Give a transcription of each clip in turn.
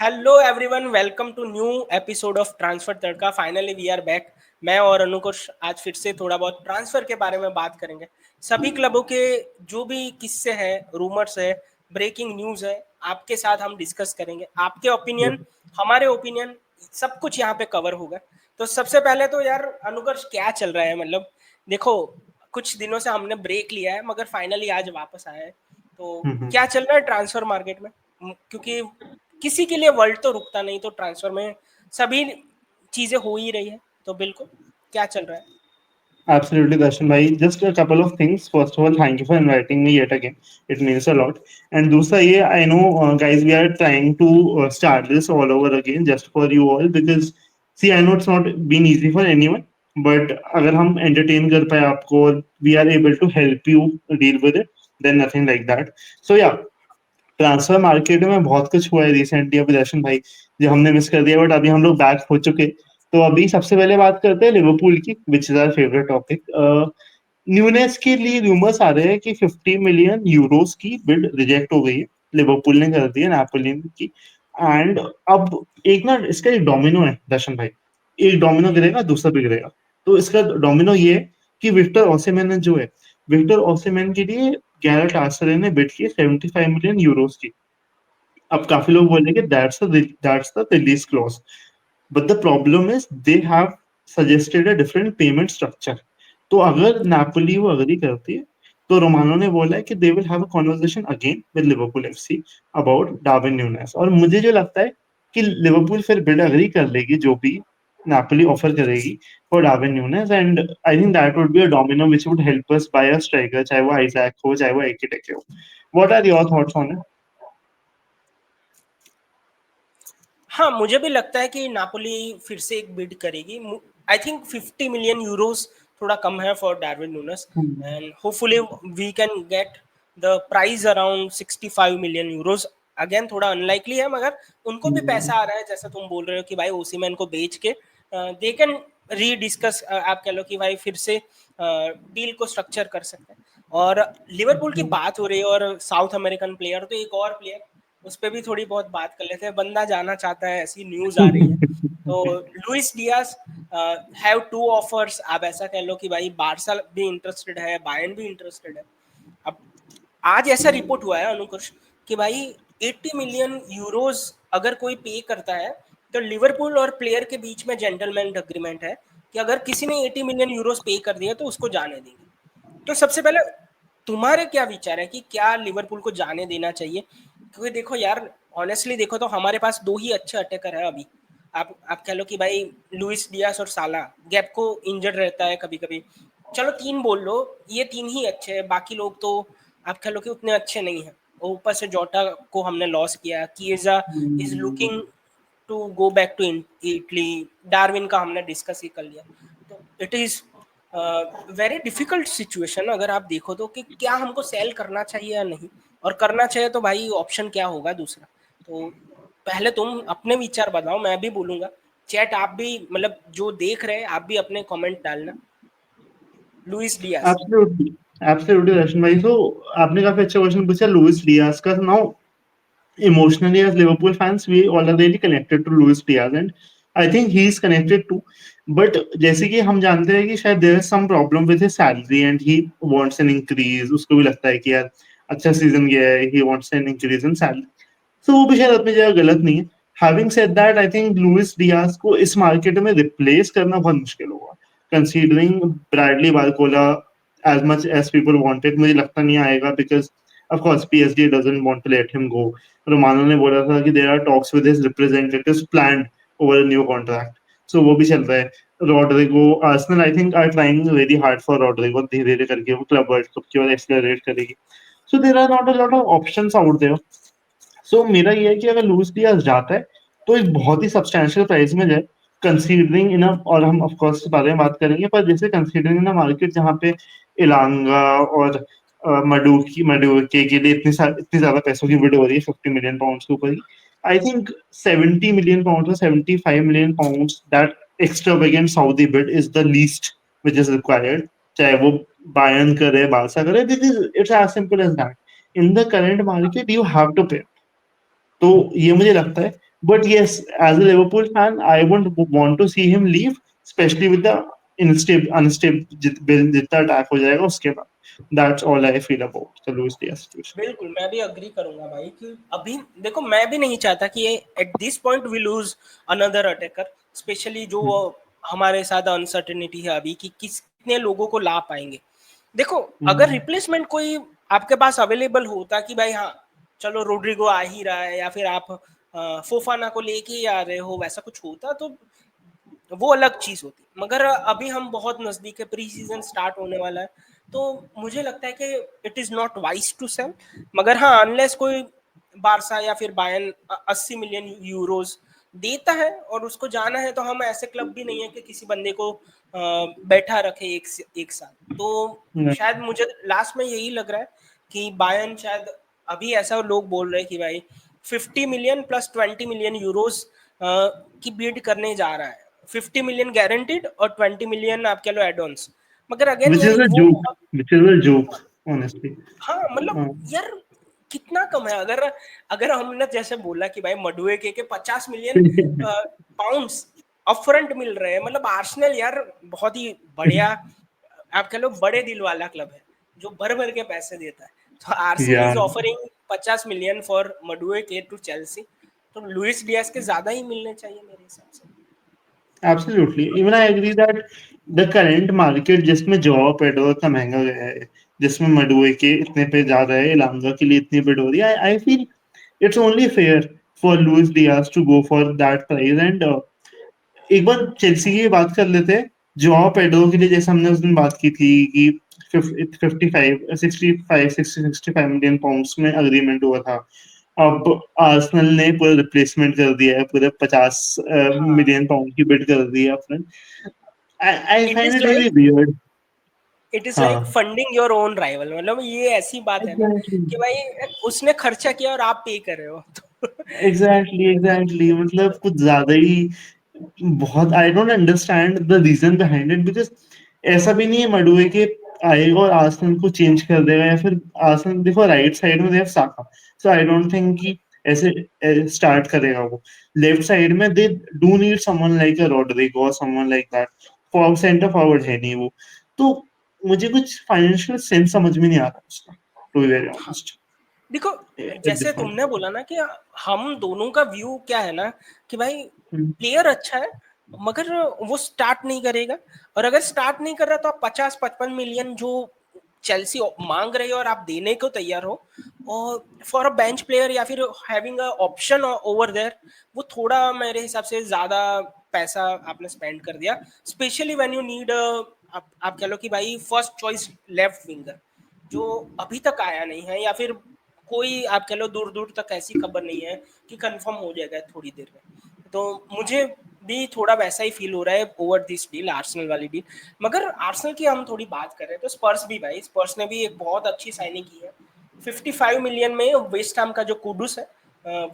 Hello everyone, welcome to new episode of transfer Tadka. Finally we are back. मैं और अनुकुश आज फिर से थोड़ा बहुत ट्रांसफर के बारे में बात करेंगे। सभी क्लबों के जो भी किस्से हैं, रूमर्स है, ब्रेकिंग न्यूज़ है, आपके साथ हम डिस्कस करेंगे। आपके ओपिनियन, हमारे ओपिनियन, सब कुछ यहाँ पे कवर होगा। तो सबसे पहले तो यार अनुकर्ष, क्या चल रहा है? मतलब देखो, कुछ दिनों से हमने ब्रेक लिया है मगर फाइनली आज वापस आया है। तो क्या चल रहा है ट्रांसफर मार्केट में? क्योंकि किसी के लिए वर्ल्ड तो रुकता नहीं, तो ट्रांसफर में सभी चीजें हो ही रही है। तो बिल्कुल, क्या चल रहा है? Absolutely, Darshan bhai. Just a couple of things. First of all, thank you for inviting me yet again. It means a lot. And दूसरा ये, I know, guys, we are trying to start this all over again just for you all because, see, I know it's not been easy for anyone, but अगर हम entertain कर पाए आपको और we are able to help you deal with it, then nothing like that. So yeah, transfer market में बहुत कुछ हुआ है रिसेंटली अभी दर्शन भाई, जो हमने मिस कर दिया, बट अभी हम लोग बैक हो चुके। तो अभी सबसे पहले बात करते हैं लिवरपूल की, which is our favourite topic. Nunez के लिए रूमर्स आ रहे हैं कि 50 मिलियन यूरोस की बिड रिजेक्ट हो गई है, लिवरपूल ने कर दी है नापोली की। एंड अब एक ना इसका एक डोमिनो है दर्शन भाई, एक डोमिनो गिरेगा दूसरा भी गिरेगा। तो इसका डोमिनो ये है कि विक्टर ओसिमेन जो है, विक्टर ओसिमेन के लिए गैरेट आर्सेनल ने बिड की 75 मिलियन यूरोस की। अब काफी लोग बोलेंगे that's the release clause, but the problem is they have suggested a different payment structure. तो अगर नापोली वो अग्री करती है, तो रोमानो ने बोला है कि they will have a conversation again with Liverpool FC about Darwin newness. और मुझे जो लगता है कि लिवरपूल फिर बिड अग्री कर लेगी जो भी नापोली ऑफर करेगी for Darwin Nunez. And I think that would be a domino which would help us buy a striker, चाहे वो आइजैक हो चाहे वो एकिटेके हो। What are your thoughts on it? हाँ, मुझे भी लगता है कि नापोली फिर से एक बिड करेगी। आई थिंक 50 मिलियन यूरोस थोड़ा कम है for Darwin Nunez, and hopefully we can get the price around 65 million euros. Again थोड़ा अनलाइकली है, मगर उनको भी पैसा आ रहा है, जैसा तुम बोल रहे हो कि भाई ओसीमैन को बेच के दे कैन रीडिस्कस। आप कह लो कि भाई फिर से डील को स्ट्रक्चर कर सकते हैं। और लिवरपूल की बात हो रही है और साउथ अमेरिकन प्लेयर, तो एक और प्लेयर उस पर भी थोड़ी बहुत बात कर लेते हैं। बंदा जाना चाहता है, ऐसी न्यूज आ रही है। तो Luis Diaz have two offers. आप ऐसा कह लो कि भाई बारसा भी इंटरेस्टेड है, बायर्न भी इंटरेस्टेड है। अब आज ऐसा रिपोर्ट हुआ है अनुकुश कि भाई 80 मिलियन यूरोस अगर कोई पे करता है, तो लिवरपूल और प्लेयर के बीच में जेंटलमैन अग्रीमेंट है कि अगर किसी ने 80 मिलियन यूरोस पे कर दिया तो उसको जाने देंगे। तो सबसे पहले तुम्हारे क्या विचार है कि क्या लिवरपूल को जाने देना चाहिए? क्योंकि देखो यार, ऑनेस्टली देखो तो हमारे पास दो ही अच्छे अटैकर है अभी। आप कह लो कि भाई लुइस डियास और साला, गैप को इंजर्ड रहता है कभी कभी। चलो तीन बोल लो, ये तीन ही अच्छे हैं, बाकी लोग तो आप कह लो कि उतने अच्छे नहीं हैं। और ऊपर से जोटा को हमने लॉस किया, Chiesa is looking to go back to Italy, Darwin का हमने डिस्कस ही कर लिया। तो it is very difficult situation अगर आप देखो तो, कि क्या हमको सेल करना चाहिए या नहीं, और करना चाहिए तो भाई ऑप्शन क्या होगा दूसरा। तो पहले तुम अपने विचार बताओ, मैं भी बोलूंगा। चैट आप भी, मतलब जो देख रहे हैं आप भी अपने कमेंट डालना। Luis Diaz. Absolutely, absolutely Darshan भाई। तो आपने काफी अच्छा क्वेश्चन पूछा लुइस डियाज का। Now emotionally as Liverpool fans, we all are really connected to Luis Diaz, and I think he is connected too. But जैसे कि हम जानते हैं कि शायद there is some problem with his salary and he wants an increase. उसको भी लगता है कि यार अच्छा सीजन गया है, he wants an increase in salary. So वो भी शायद अपनी जगह गलत नहीं है। Having said that, I think Luis Diaz को इस मार्केट में रिप्लेस करना बहुत मुश्किल होगा, considering Bradley Barcola as much as people wanted, मुझे लगता नहीं आएगा because of course PSG doesn't want to let him go. Romano ने बोला था कि there are talks with his representatives planned over a new contract. So वो भी चल रहा है। Rodrygo, Arsenal I think are trying very hard for Rodrygo, धीरे धीरे करके वो क्लब वर्ल्ड कप की ओर एक्सेलरेट करेगी। So there are not a lot of options out there. So मेरा ये है कि अगर लुइस डियाज जाता है तो एक बहुत ही सब्सटैंशियल प्राइस में जाए, कंसीडरिंग इन और हम ऑफ कोर्स इस बारे में बात करेंगे, पर जैसे कंसीडरिंग इन मार्केट जहाँ पे इलांगा और मडुके के लिए इतनी ज्यादा पैसों की बिड हो रही है 50 मिलियन पाउंड के ऊपर ही। आई थिंक 70 मिलियन पाउंड और 75 million pound, that extravagant Saudi bid is the least which is required, चाहे वो बायर्न करे बारसा करे, this is it's as simple as that. In the current market you have to pay. तो ये मुझे लगता है। But yes, as a Liverpool fan, I wouldn't want to see him leave, especially with the unstable जितना attack हो जाएगा उसके बाद. That's all I feel about the Luis Diaz situation. बिल्कुल, मैं भी एग्री करूंगा भाई कि अभी देखो, मैं भी नहीं चाहता कि at this point we lose another attacker, specially जो Hmm. हमारे साथ अनसर्टेनिटी है अभी कि कितने लोगों को ला पाएंगे। देखो, अगर Hmm. रिप्लेसमेंट कोई आपके पास अवेलेबल होता कि भाई हाँ चलो रोड्रिगो आ ही रहा है, या फिर आप फोफाना को लेके ही आ रहे हो, वैसा कुछ होता तो वो अलग चीज होती। मगर अभी हम बहुत नजदीक है, प्री सीजन स्टार्ट होने वाला है, तो मुझे लगता है कि it is not wise to sell. मगर हाँ, अनलेस कोई बारसा या फिर बायन 80 मिलियन यूरोज देता है और उसको जाना है, तो हम ऐसे क्लब भी नहीं है कि किसी बंदे को बैठा रखे एक साथ। तो Yeah. शायद मुझे लास्ट में यही लग रहा है कि बायन शायद अभी ऐसा लोग बोल रहे हैं कि भाई 50 मिलियन प्लस 20 मिलियन यूरोज की बिड करने जा रहा है। 50 मिलियन गारंटीड और 20 मिलियन आप कह लो एडवांस। मगर अगेन Which यार is a वो joke. Which is a joke, honestly. हाँ मतलब Uh, यार कितना कम है। अगर अगर हमने जैसे बोला कि भाई मडुए के 50 मिलियन पाउंड्स अपफ्रंट मिल रहे हैं, मतलब आर्सेनल यार बहुत ही बढ़िया, आप कह लो बड़े दिल वाला क्लब है जो भर भर के पैसे देता है। तो Arsenal yeah. Is offering 50 million for Madueke to Chelsea, तो लुइस डियास के ज्यादा ही मिलने चाहिए मेरे हिसाब से। Absolutely. Even I agree that the current market जिसमें जॉ पेडरो इतना महंगा गया है, जिसमें मडुए के इतने पे ज्यादा है, इलांगा के लिए इतनी बिड हो रही है, I feel it's only fair for Luis Diaz to go for that price. And एक बार चेल्सी की बात कर लेते हैं। जोआ पेडरो के लिए जैसे हमने उस दिन बात की थी कि 55 पाउंड्स में अग्रीमेंट हुआ था। अब आर्सेनल ने पूरा रिप्लेसमेंट कर दिया है, पूरे 50 हाँ, मिलियन पाउंड की बिड कर दी है अपने। I it find is it like very weird. It is like हाँ, फंडिंग योर ओन राइवल, मतलब ये ऐसी बात है ना एग्जैक्टली कि भाई उसने खर्चा किया और आप पे कर रहे हो तो एग्जैक्टली एग्जैक्टली, मतलब कुछ ज्यादा ही बहुत। I don't understand the reason behind it, because ऐसा भी नहीं है मडुए के आएगा और आर्सेनल को चेंज कर देगा, या फिर आर्सेनल देखो राइट साइड में they have Saka, so I don't think कि ऐसे स्टार्ट करेगा वो। लेफ्ट साइड में they do need someone like a Rodrigo और someone like that. For centre forward है नहीं वो, तो मुझे कुछ फाइनेंशियल सेंस समझ में नहीं आ रहा उसका, टू बी वेरी हाँ ऑनेस्ट देखो, एट दिस जैसे तुमने बोला ना कि हम दोनों का व्यू क्या है ना कि भाई पॉइंट। प्लेयर अच्छा है, मगर वो स्टार्ट नहीं करेगा। और अगर स्टार्ट नहीं कर रहा तो आप 50-55 मिलियन जो चेल्सी मांग रही हो और आप देने को तैयार हो, और फॉर अ बेंच प्लेयर या फिर having a option over there, वो थोड़ा मेरे हिसाब से ज्यादा पैसा आपने स्पेंड कर दिया। स्पेशली व्हेन यू नीड, आप कह लो कि भाई फर्स्ट चॉइस लेफ्ट विंगर जो अभी तक आया नहीं है, या फिर कोई आप कह लो दूर दूर तक ऐसी खबर नहीं है कि कंफर्म हो जाएगा थोड़ी देर में। तो मुझे भी थोड़ा वैसा ही फील हो रहा है ओवर दिस डील, आर्सेनल वाली डील। मगर आर्सेनल की हम थोड़ी बात कर रहे हैं तो स्पर्स भी, भाई स्पर्स ने भी एक बहुत अच्छी साइनिंग की है। 55 मिलियन में वेस्ट हैम का जो कुडुस है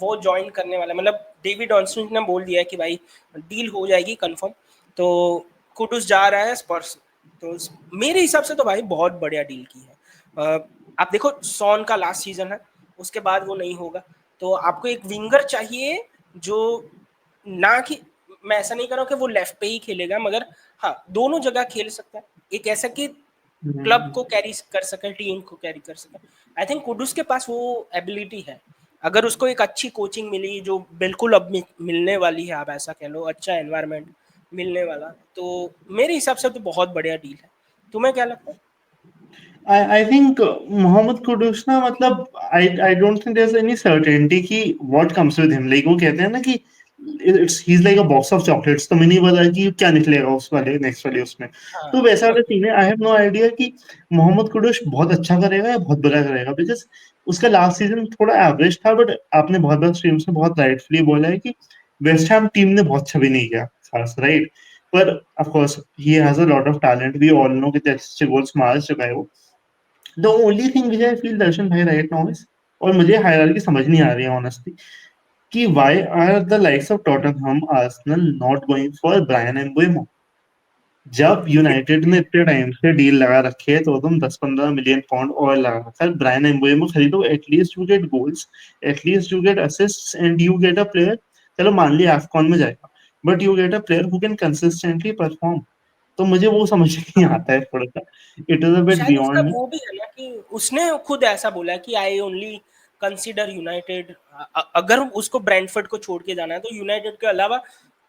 वो ज्वाइन करने वाला है। मतलब डेविड ऑनस्टिन ने बोल दिया है कि भाई डील हो जाएगी कंफर्म, तो कुडुस जा रहा है स्पर्स। तो मेरे हिसाब से तो भाई बहुत बढ़िया डील की है। आप देखो सॉन का लास्ट सीजन है, उसके बाद वो नहीं होगा, तो आपको एक विंगर चाहिए जो ना कि, मैं ऐसा नहीं कर रहा हूँ कि वो लेफ्ट पे ही खेलेगा, मगर हाँ दोनों जगह खेल सकता है। एक ऐसा कि क्लब को कैरी कर सके, टीम को कैरी कर सके। आई थिंक कुडुस के पास वो एबिलिटी है। अगर उसको एक अच्छी कोचिंग मिली जो बिल्कुल अब मिलने वाली है, आप ऐसा कह लो, अच्छा एनवायरनमेंट मिलने वाला, तो मेरे हिसाब से तो बहुत बढ़िया डील है। तुम्हें क्या लगता है? I think मोहम्मद कुडूस ना, मतलब I don't think there's any certainty कि what comes with him, like वो कहते हैं ना कि it's he's like a box of chocolates, तो मैं नहीं पता कि क्या निकलेगा उस वाले नेक्स्ट वाले उसमें। तो वैसा हाँ वाला सीन है, आई हैव नो आइडिया कि मोहम्मद कुडूस बहुत अच्छा करेगा या बहुत बुरा करेगा, बिकॉज उसका लास्ट सीजन थोड़ा एवरेज था। बट आपने बहुत बार स्ट्रीम्स में बहुत राइटफुली बोला है कि वेस्ट हैम टीम ने बहुत अच्छा भी नहीं किया खास, राइट? पर of course he has a lot of talent, we all know कि अच्छे गोल्स मार चुका है वो। The only thing which I feel Darshan भाई राइट नाउ इज, और मुझे हायरार्की समझ नहीं आ रही है ऑनेस्टली, कि why are the likes of Tottenham Arsenal not going for Bryan Mbeumo? जब यूनाइटेड ने इतने टाइम से डील लगा रखी है तो तुम 10-15 मिलियन पाउंड और लगा रखा है, ब्रायन एम्बुएमो खरीदो, at least you get goals, at least you get assists and you get a player चलो मान लिया एफकॉन में जाएगा, but you get a player who can consistently perform. तो मुझे वो समझ नहीं हाँ, आता है थोड़ा सा, इट इज अ बिट शायद उसका बियॉन्ड मी। वो भी है ना कि उसने खुद ऐसा बोला है कि आई ओनली कंसीडर यूनाइटेड। अगर उसको ब्रेंटफोर्ड को छोड़ के जाना है तो यूनाइटेड के अलावा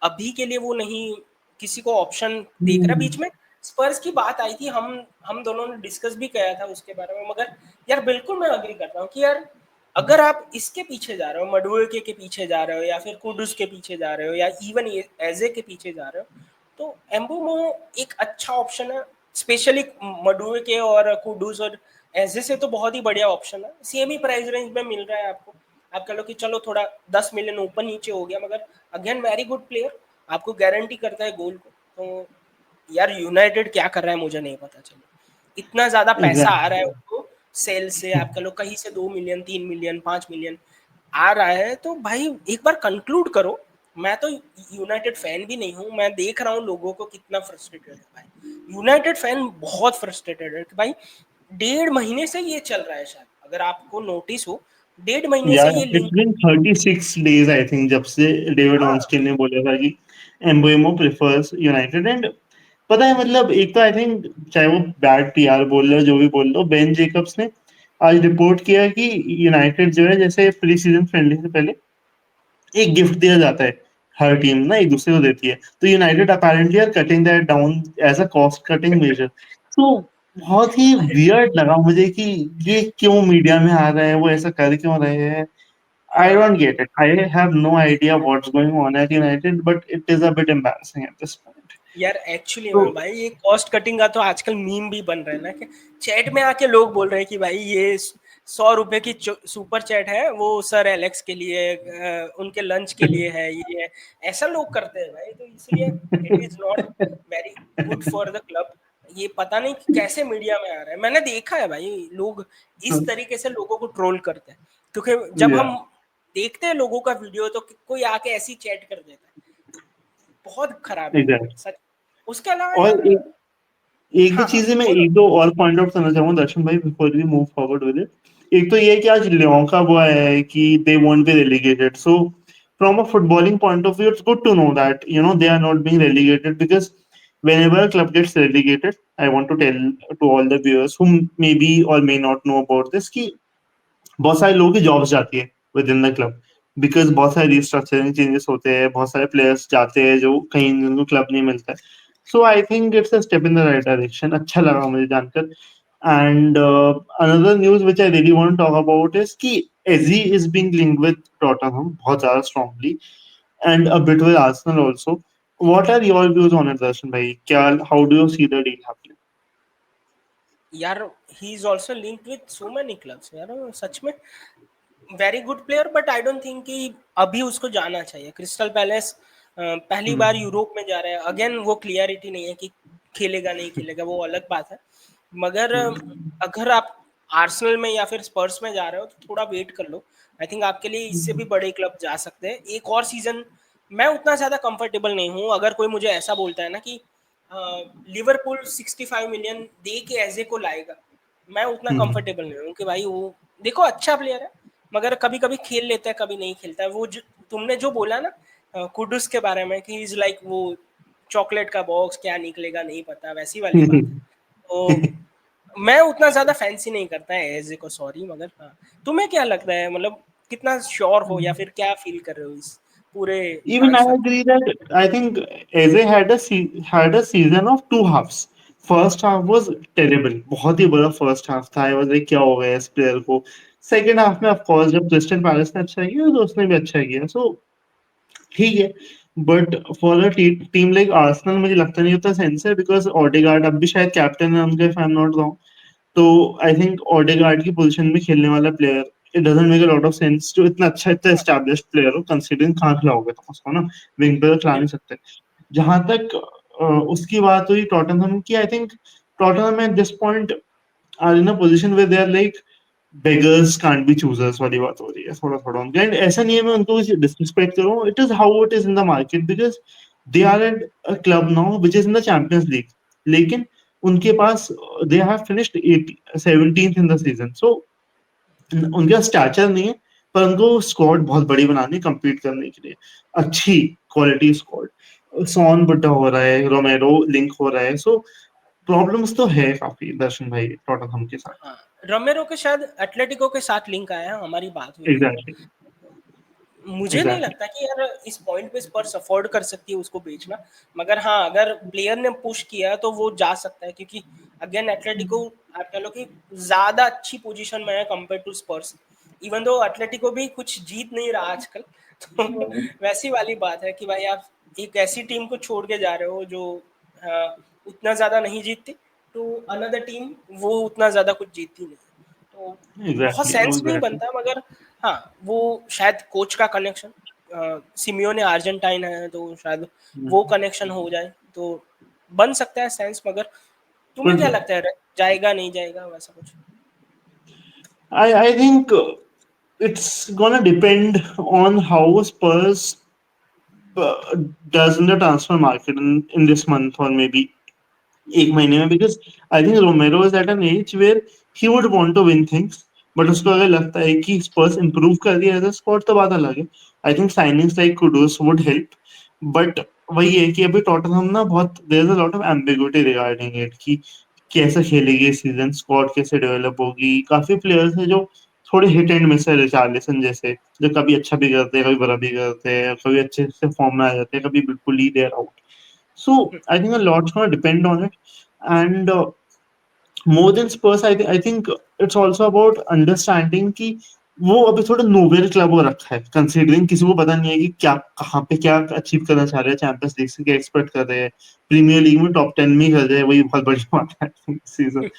अभी के लिए वो नहीं किसी को ऑप्शन देख रहा। बीच में स्पर्स की बात आई थी, हम दोनों ने डिस्कस भी किया था उसके बारे में। मगर यार बिल्कुल मैं अग्री करता हूँ कि यार अगर आप इसके पीछे जा रहे हो, मडुएके के पीछे जा रहे हो, या फिर कुडुस के पीछे जा रहे हो, या इवन एजे के पीछे जा रहे हो, तो एम्बुमो एक अच्छा ऑप्शन है। स्पेशली मडुएके और कुडुस और एजे से तो बहुत ही बढ़िया ऑप्शन है। सेम ही प्राइस रेंज में मिल रहा है आपको। आप कह लो कि चलो थोड़ा 10 मिलियन ऊपर नीचे हो गया, मगर अगेन वेरी गुड प्लेयर, आपको गारंटी करता है गोल को। तो यार यूनाइटेड क्या कर रहा है मुझे नहीं पता। चलो इतना ज्यादा पैसा आ रहा है एग्जैक्टली। उसको सेल से, आप कह लो कहीं से 2 मिलियन 3 मिलियन 5 मिलियन आ रहा है, तो भाई एक बार कंक्लूड करो। मैं तो यूनाइटेड फैन भी नहीं हूँ, मैं देख रहा हूँ लोगों को कितना फ्रस्ट्रेटेड है भाई। यूनाइटेड फैन बहुत फ्रस्ट्रेटेड है कि भाई 1.5 महीने से ये चल रहा है। शायद अगर आपको नोटिस हो, 1.5 महीने से यार ये it's link. Been 36 days I think जब से डेविड हाँ ऑनस्टीन ने बोला था कि एम्बुएमो प्रेफर्स यूनाइटेड। एंड पता है मतलब एक तो आई थिंक चाहे वो बैड पीआर बोल लो जो भी बोल लो, बेन जेकब्स ने आज रिपोर्ट किया कि यूनाइटेड जो है जैसे प्री सीजन फ्रेंडली से पहले एक गिफ्ट दिया जाता है, हर टीम ना एक दूसरे को देती है, तो United apparently are cutting that down as a cost cutting measure. तो बहुत ही वियर्ड लगा मुझे कि ये क्यों मीडिया में आ रहा है, वो ऐसा कर क्यों रहे हैं। I हाँ don't get it. I have no idea what's going on at United, but it is a bit embarrassing at this point. यार एक्चुअली तो में भाई ये कॉस्ट कटिंग का तो आजकल मीम भी बन रहा है ना कि चैट में आके लोग बोल रहे हैं कि भाई ये 100 रुपए की सुपर चैट है, वो सर एलेक्स के लिए उनके लंच के लिए है, ये है। ऐसा लोग करते हैं भाई, तो इसलिए it is not very good for the club. ये पता नहीं कि कैसे मीडिया में आ रहा है। मैंने देखा है भाई लोग इस तरीके से लोगों को ट्रोल करते हैं, क्योंकि जब yeah, हम देखते हैं लोगों का वीडियो तो कोई आके ऐसी चैट कर देता है। बहुत खराब है exactly. सच। उसके अलावा और यार एक दो हाँ हाँ चीजें मैं बोलो। एक दो और पॉइंट आउट करना चाहूंगा दर्शन भाई before we move forward with it. एक तो ये है कि आज लियोन का वो आया है कि they won't be relegated, so from a footballing point of view it's good to know that you know they are not being relegated, because whenever a club gets relegated, I want to tell to all the viewers who maybe or may not know about this कि बहुत सारे लोगों की jobs जाती है with in the club, because बहुत सारे restructuring changes होते हैं, बहुत सारे प्लेयर्स जाते हैं जो कहीं जिनको क्लब नहीं मिलता है। So I think it's a step in the right direction, अच्छा लगा मुझे जानकर। And another news which I really want to talk about is कि Eze is being linked with Tottenham बहुत ज्यादा strongly, and a bit with Arsenal also. What are your views on it Darshan भाई, क्या how do you see the deal happening? यार he is also linked with so many clubs यार, सच में very good player. But I don't think कि अभी उसको जाना चाहिए। क्रिस्टल पैलेस पहली बार यूरोप में जा रहा है। अगेन वो क्लियरिटी नहीं है कि खेलेगा नहीं खेलेगा, वो अलग बात है। मगर अगर आप आर्सेनल में या फिर स्पर्स में जा रहे हो तो थोड़ा वेट कर लो। आई थिंक आपके लिए इससे भी बड़े क्लब जा सकते हैं एक और सीजन। मैं उतना ज्यादा कंफर्टेबल नहीं हूँ। अगर कोई मुझे ऐसा बोलता है ना कि लिवरपूल 65 मिलियन दे के एजे को लाएगा, मैं उतना कंफर्टेबल नहीं हूँ कि भाई वो देखो अच्छा प्लेयर है, मगर कभी कभी खेल लेता है कभी नहीं खेलता है। वो जो तुमने जो बोला ना कुडुस के बारे में कि इज लाइक वो चॉकलेट का बॉक्स, क्या निकलेगा नहीं पता, वैसी वाली बात है। तो मैं उतना ज्यादा फैंसी नहीं करता है एजे को, सॉरी। मगर हाँ, तुम्हें क्या लगता है, मतलब कितना श्योर हो या फिर क्या फील कर रहे हो इस पूरे Even I ट्रांसफर को? agree that I think Eze had had a season of two halves. First half was terrible, बहुत ही बुरा first half था। I was like क्या हो गया इस प्लेयर को। Second half में of course जब क्रिस्टल पैलेस ने अच्छा किया तो उसने भी अच्छा किया, so ठीक है। But for a team like Arsenal मुझे लगता नहीं उतना सेंस है, बिकॉज ओडेगार्ड अब भी शायद कैप्टन है उनके, if I am not wrong. तो आई थिंक ओडेगार्ड की पोजीशन में खेलने वाला player, it doesn't make a lot of sense जो इतना अच्छा इतना हाँ एस्टैब्लिश्ड प्लेयर हो, कंसीडरिंग कहाँ खिलाओगे तो उसको ना, विंग पे तो खिला नहीं बिल्कुल। सकते। जहां तक उसकी बात हुई टॉटनहम की, I think Tottenham at this point are in a position where they are like beggars can't be choosers वाली बात हो रही है थोड़ा थोड़ा उनका। एंड ऐसा नहीं है मैं उनको डिसरिस्पेक्ट करूँ, it is how it is in the market, because they are at a club now which is in the Champions League, लेकिन उनके पास they have finished 17th in the season, so उनका स्टैचर नहीं है, पर उनको squad बहुत बड़ी बनानी है compete करने के लिए, अच्छी क्वालिटी स्क्वाड। सॉन बुड्ढा हो रहा है, रोमेरो लिंक हो रहा है, सो प्रॉब्लम्स तो है काफी दर्शन भाई टॉटनहम के साथ। हाँ, रोमेरो के शायद एटलेटिको के साथ लिंक आया है, हमारी बात हुई थी। एग्जैक्टली मुझे नहीं एग्जैक्टली। लगता कि यार इस पॉइंट पे स्पर्स अफोर्ड कर सकती है उसको बेचना, मगर हाँ अगर प्लेयर ने पुश किया तो वो जा सकता है, क्योंकि अगेन एटलेटिको आप कह लो कि ज्यादा अच्छी पोजीशन में है compare to Spurs, even though Atletico भी कुछ जीत नहीं रहा आजकल। तो वैसी वाली बात है कि भाई आप एक ऐसी टीम को छोड़ के जा रहे हो जो उतना ज्यादा नहीं जीतती, टू अनदर टीम वो उतना ज्यादा कुछ जीतती नहीं, तो बहुत एग्जैक्टली सेंस नहीं एग्जैक्टली। बनता। मगर हाँ वो शायद कोच का कनेक्शन, सिमियोने अर्जेंटाइन है तो शायद वो कनेक्शन हो जाए तो बन सकता है सेंस। मगर तुम्हें कुछ क्या लगता है जाएगा नहीं जाएगा वैसा कुछ? I think it's gonna depend on how Spurs does in the transfer market in this month or maybe एक महीने में, because I think Romero is at an age where he would want to win things, but उसको अगर लगता है कि Spurs improve कर दिया एज अ स्क्वाड तो बात अलग है। I think signings like Kudus would help, but वही है कि अभी टॉटनहम ना बहुत there is a lot of ambiguity regarding it कि कैसे खेलेगी सीजन, स्क्वाड कैसे डेवलप होगी। काफी प्लेयर्स हैं जो थोड़े हिट एंड मिस है, रिचार्लिसन जैसे, जो कभी अच्छा भी करते हैं कभी बुरा भी करते हैं, कभी अच्छे से फॉर्म में आ जाते हैं कभी बिल्कुल ही देर out. So I think a lot's gonna depend on it, and more than Spurs, I think it's also about understanding कि वो अभी थोड़ा नोवेल क्लब हो रखा है, कंसीडरिंग किसी को पता नहीं है कि क्या कहाँ पे क्या अचीव करना चाह रहे हैं, चैंपियंस लीग से क्या एक्सपेक्ट कर रहे हैं, प्रीमियर लीग में टॉप 10 में ही कर रहे हैं, वही बहुत बड़ी बात है सीजन।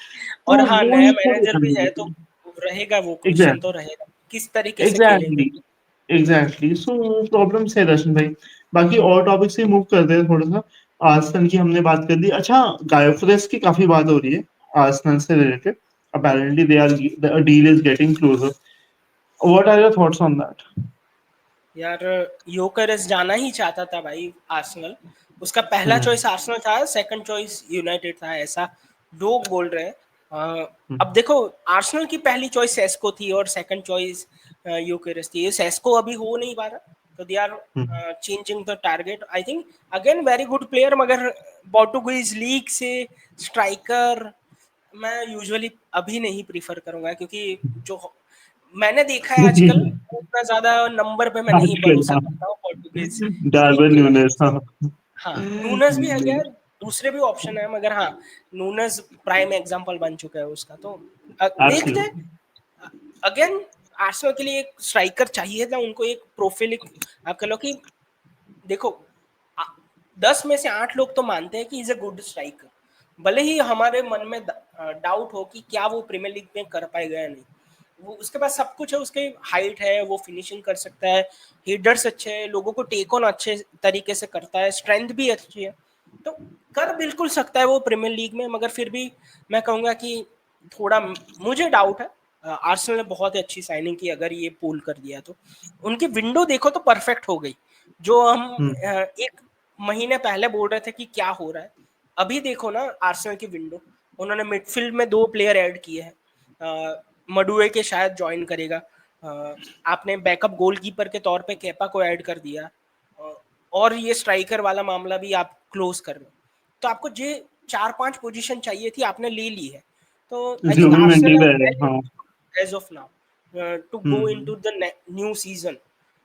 और तो हाँ वो नया ही थोड़ी मैनेजर भी है तो ambiguity। रहेगा, वो क्वेश्चन तो एग्जैक्टली रहेगा किस तरीके से खेलेंगे। Exactly exactly. सो प्रॉब्लम है दर्शन भाई। बाकी और टॉपिक से मूव करते हैं थोड़ा सा। आर्सेनल की हमने बात कर दी, अच्छा गायोफ्रेस की काफी बात हो रही है आर्सेनल से related. Apparently they are the deal is getting closer. What are your thoughts on that? यार योकेरेस जाना ही चाहता था भाई आर्सेनल, उसका पहला हम्म चॉइस आर्सेनल था, सेकंड चॉइस यूनाइटेड था, ऐसा लोग बोल रहे हैं। अब हम्म देखो आर्सेनल की पहली चॉइस सेस्को थी और सेकंड चॉइस योकेरेस थी, ये सेस्को अभी हो नहीं पा रहा, तो they are hmm changing the target. I think again very good player, मगर पोर्टुगीज लीग से स्ट्राइकर मैं यूजुअली अभी नहीं प्रीफर करूंगा, क्योंकि जो मैंने देखा है आजकल उतना ज्यादा नंबर पे मैं नहीं आजकल भरोसा हाँ, करता हूँ पोर्टुगीज लीग डार्विन के लिए। न्यूनेस हाँ। हाँ नूनस भी है क्या, दूसरे भी ऑप्शन है, मगर हाँ नूनस प्राइम एग्जांपल बन चुका है उसका, तो देखते हैं। एब्सोल्युटली। अगेन आर्सेनल के लिए एक स्ट्राइकर चाहिए था उनको, एक प्रोफाइल, आप कह लो कि देखो 10 में से 8 लोग तो मानते हैं कि इज अ गुड स्ट्राइकर, भले ही हमारे मन में डाउट हो कि क्या वो प्रीमियर लीग में कर पाएगा या नहीं। वो उसके पास सब कुछ है, उसके हाइट है, वो फिनिशिंग कर सकता है, हेडर्स अच्छे हैं, लोगों को टेक ऑन अच्छे तरीके से करता है, स्ट्रेंथ भी अच्छी है, तो कर बिल्कुल सकता है वो प्रीमियर लीग में। मगर फिर भी मैं कहूंगा कि थोड़ा मुझे डाउट है। आर्सेनल ने बहुत ही अच्छी साइनिंग की, अगर ये पुल कर दिया तो उनकी विंडो देखो तो परफेक्ट हो गई। जो हम एक महीने पहले बोल रहे थे कि क्या हो रहा है, अभी देखो ना आर्सेनल की विंडो, उन्होंने मिडफील्ड में 2 प्लेयर ऐड किए हैं, मडुए के शायद ज्वाइन करेगा, आपने बैकअप गोलकीपर के तौर पे केपा को ऐड कर दिया, और ये स्ट्राइकर वाला मामला भी आप क्लोज कर रहे हो, तो आपको जो 4-5 पोजीशन चाहिए थी आपने ले ली है। तो आई थिंक जुबिमेंटी आर्सेनल पे है है हाँ। as of now to go hmm into the new season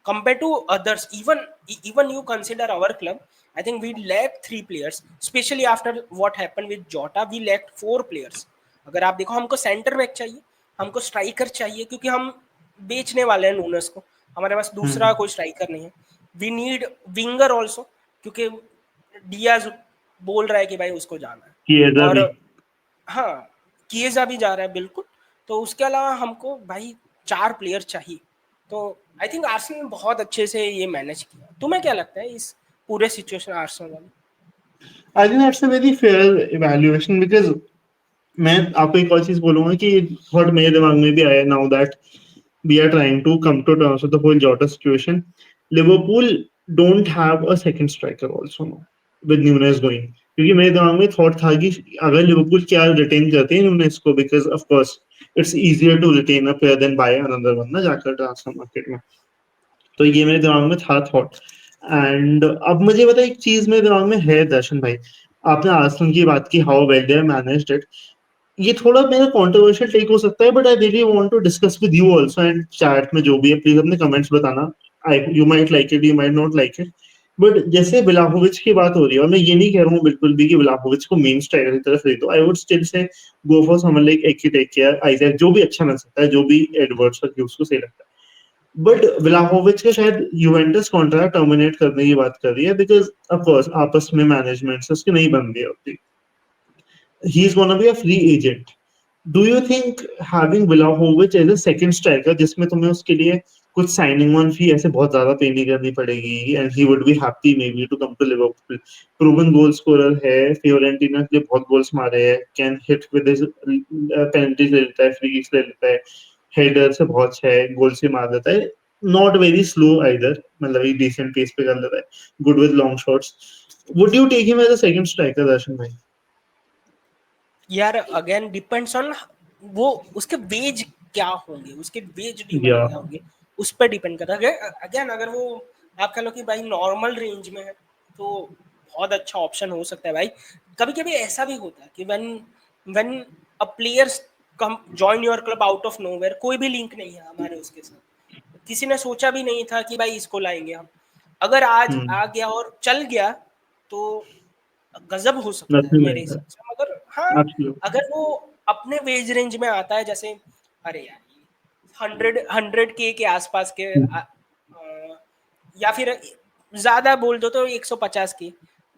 compared to others. Even you consider our club, I think we lack 3 players, especially after what happened with Jota we lacked 4 players। अगर आप देखो हमको centre back चाहिए, हमको striker चाहिए, क्योंकि हम बेचने वाले हैं नूनस को, हमारे पास दूसरा हम्म कोई स्ट्राइकर नहीं है। वी नीड विंगर ऑल्सो, क्योंकि डियाज बोल रहा है कि भाई उसको जाना है, किएजा और भी। हाँ किएजा भी जा रहा है बिल्कुल। तो उसके अलावा हमको भाई 4 प्लेयर चाहिए, तो आई थिंक आर्सेनल ने बहुत अच्छे से ये मैनेज किया। तुम्हें क्या लगता है इस पूरे सिचुएशन आर्सेनल वाले? I think that's a very fair evaluation, because मैं आपको एक और चीज बोलूंगा कि थॉट मेरे दिमाग में भी आया now that we are trying to come to terms with the whole Jota situation. Liverpool don't have a second striker also now with Nunes going. क्योंकि मेरे दिमाग में थॉट था कि अगर लिवरपूल क्या रिटेन करते हैं न्यूनेस को, because of course it's easier to retain a player than buy another one ना जाकर ट्रांसफर मार्केट में। तो ये मेरे दिमाग में था थॉट। एंड अब मुझे पता है एक चीज मेरे दिमाग में है दर्शन भाई, आपने आर्सेनल की बात की, how well they managed it. ये थोड़ा मेरा कंट्रोवर्शियल टेक हो सकता है, but I really want to discuss with you also, and chat में जो भी है प्लीज अपने कमेंट्स बताना। I you might like it, you might not like it, but जैसे व्लाहोविच की बात हो रही है, और मैं ये नहीं कह रहा हूँ बिल्कुल भी कि व्लाहोविच को मेन स्ट्राइकर की तरफ खरीदो, आई would still say go for someone like Ekitike, Isak, जो भी अच्छा लग सकता है, जो भी एडवर्ड्स और ह्यूज को सही लगता है। बट व्लाहोविच का शायद यूवेंटस कॉन्ट्रैक्ट टर्मिनेट करने की बात कर रही है, बिकॉज ऑफ कोर्स आपस में मैनेजमेंट से उसकी नहीं बन रही होती, he is gonna be a free agent. Do you think having Vlahovic as a second striker, जिसमें तुम्हें उसके लिए कुछ साइनिंग वन फी ऐसे बहुत ज्यादा पे नहीं करनी पड़ेगी, and he would be happy maybe to come to Liverpool, proven goal scorer है, फियोरेंटीना के लिए बहुत गोल्स मारे हैं, can hit with his penalties ले लेता है, फ्री किक्स ले लेता है, हेडर से बहुत अच्छा है, गोल से मार देता है, नॉट वेरी स्लो आइदर, मतलब एक डिसेंट पेस पे कर लेता है, good with long shots. Would you take him as a second striker Darshan भाई? यार अगेन डिपेंड्स ऑन वो उसके वेज क्या होंगे, उसके वेज डिमांड या क्या होंगे, उस पर डिपेंड करता है। अगेन अगर वो आप कह लो कि भाई नॉर्मल रेंज में है तो बहुत अच्छा ऑप्शन हो सकता है भाई। कभी कभी ऐसा भी होता है कि when when a players come join your club out of nowhere, कोई भी लिंक नहीं है हमारे उसके साथ, किसी ने सोचा भी नहीं था कि भाई इसको लाएंगे हम, अगर आज आ गया और चल गया तो गजब हो सकता है नथिंग मेरे लाइक हिसाब दैट, से। मगर हाँ, एब्सोल्युटली। अगर वो अपने वेज रेंज में आता है, जैसे अरे यार 100 के आसपास के या फिर ज्यादा बोल दो तो 150 की,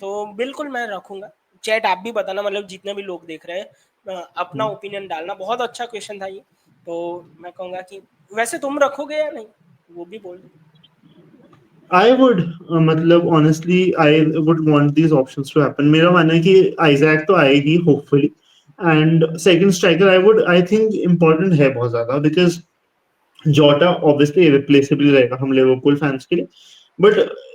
तो बिल्कुल मैं रखूंगा। चैट आप भी बताना, मतलब जितने भी लोग देख रहे हैं अपना ओपिनियन डालना। बहुत अच्छा क्वेश्चन था ये, तो मैं कहूंगा कि वैसे तुम रखोगे या नहीं, वो भी बोल दो। I would मतलब honestly I would want these options to happen. मेरा मानना है कि आइजैक तो आएगी hopefully, and second striker I think important है बहुत ज्यादा, because जोटा ऑब्वियसली irreplaceable रहेगा हम लिवरपूल फैंस के लिए, but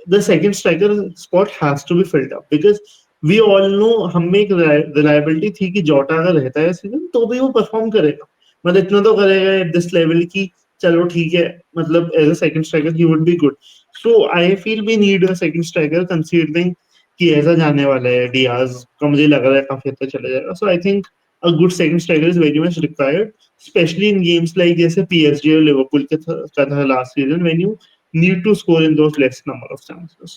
the second striker spot has to be filled up, because we all know हमें एक रिलायबिलिटी थी कि जोटा अगर रहता है सीजन तो भी वो परफॉर्म करेगा, मतलब इतना तो करेगा एट दिस लेवल की, चलो ठीक है, मतलब as a second striker he would be good. So I feel we need a second striker, considering कि ऐसा जाने वाला है डियाज का, मुझे लग रहा है काफी हद तक चला जाएगा, so I think a good second striker is very much required, especially in games like जैसे PSG और लिवरपूल का था last season, when you need to score in those less number of chances.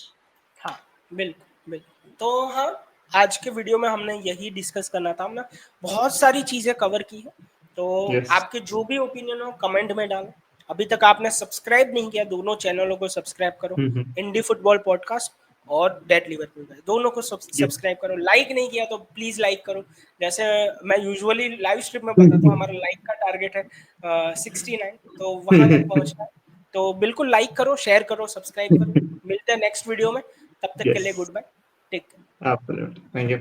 हाँ बिल्कुल बिल्कुल। तो हाँ, आज के वीडियो में हमने यही डिस्कस करना था, हमने बहुत सारी चीज़ें कवर की है। तो Yes. आपके जो भी ओपिनियन हो कमेंट में डालो। अभी तक आपने सब्सक्राइब नहीं किया, दोनों चैनलों को सब्सक्राइब करो, Mm-hmm. इंडी फुटबॉल पॉडकास्ट और डेड लिवरपूल भाई, दोनों को Yes. सब्सक्राइब करो। लाइक नहीं किया तो प्लीज़ लाइक करो। जैसे मैं यूजुअली लाइव स्ट्रीम में बताता हूँ, हमारा लाइक का टारगेट है 69, तो वहां तक पहुंचना है। तो बिल्कुल लाइक करो, शेयर करो, सब्सक्राइब करो। मिलते हैं नेक्स्ट वीडियो में, तब तक के लिए Yes. Goodbye, take care. Absolutely. Thank you.